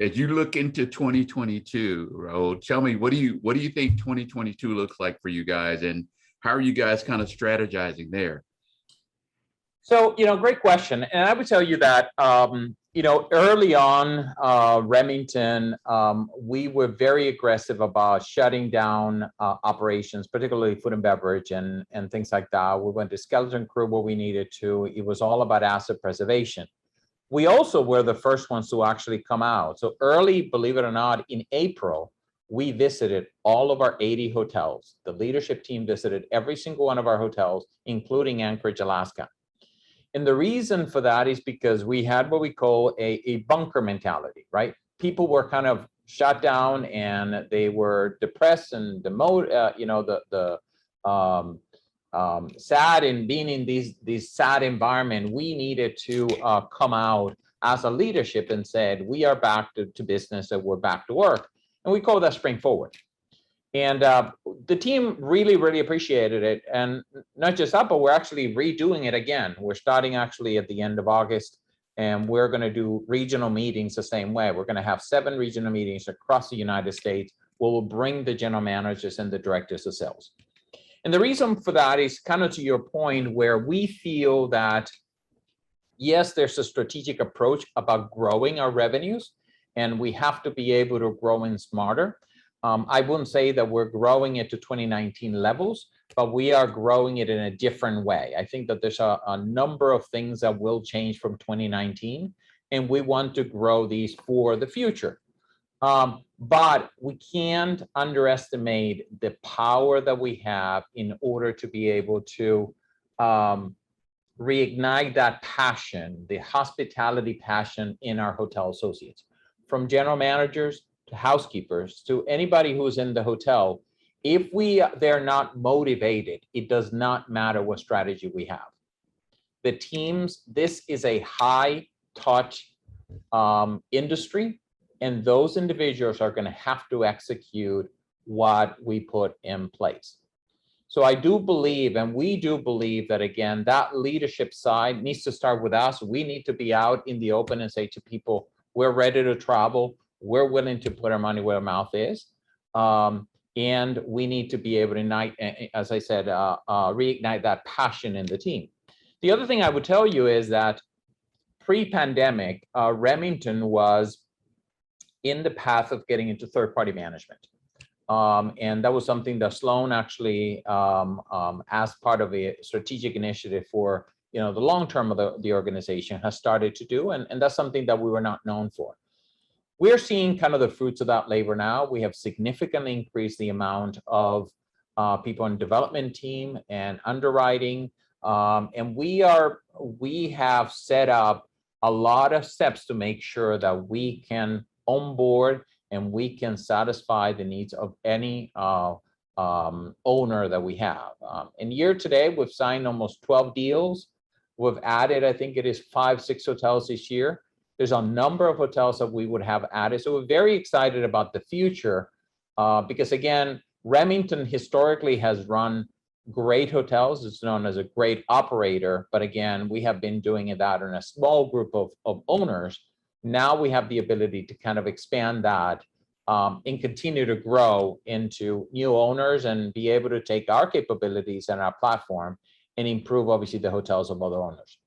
As you look into 2022, Raul, tell me what do you think 2022 looks like for you guys, and how are you guys kind of strategizing there? So, great question. And I would tell you that, early on, Remington, we were very aggressive about shutting down operations, particularly food and beverage and things like that. We went to skeleton crew where we needed to. It was all about asset preservation. We also were the first ones to actually come out. So early, believe it or not, in April, we visited all of our 80 hotels. The leadership team visited every single one of our hotels, including Anchorage, Alaska. And the reason for that is because we had what we call a bunker mentality, right? People were kind of shut down and they were depressed and sad, and being in these sad environment. We needed to come out as a leadership and said, we are back to business and we're back to work. And we call that Spring Forward. And the team really, really appreciated it. And not just that, but we're actually redoing it again. We're starting actually at the end of August, and we're going to do regional meetings the same way. We're going to have 7 regional meetings across the United States where we'll bring the general managers and the directors of sales. And the reason for that is kind of to your point, where we feel that, yes, there's a strategic approach about growing our revenues, and we have to be able to grow in smarter. I wouldn't say that we're growing it to 2019 levels, but we are growing it in a different way. I think that there's a number of things that will change from 2019, and we want to grow these for the future. But we can't underestimate the power that we have in order to be able to reignite that passion, the hospitality passion in our hotel associates, from general managers to housekeepers, to anybody who's in the hotel. If they're not motivated, it does not matter what strategy we have. The teams, this is a high touch industry, and those individuals are going to have to execute what we put in place. So I do believe, and we do believe, that again, that leadership side needs to start with us. We need to be out in the open and say to people, we're ready to travel. We're willing to put our money where our mouth is. And we need to be able to ignite, as I said, reignite that passion in the team. The other thing I would tell you is that pre-pandemic, Remington was in the path of getting into third-party management. And that was something that Sloan actually, as part of a strategic initiative for the long term of the organization, has started to do. And that's something that we were not known for. We're seeing kind of the fruits of that labor now. We have significantly increased the amount of people on development team and underwriting. And we have set up a lot of steps to make sure that we can onboard and we can satisfy the needs of any owner that we have. And year to date, we've signed almost 12 deals. We've added, I think it is 5, 6 hotels this year. There's a number of hotels that we would have added. So we're very excited about the future because, again, Remington historically has run great hotels. It's known as a great operator. But again, we have been doing that in a small group of owners. Now we have the ability to kind of expand that and continue to grow into new owners and be able to take our capabilities and our platform and improve, obviously, the hotels of other owners.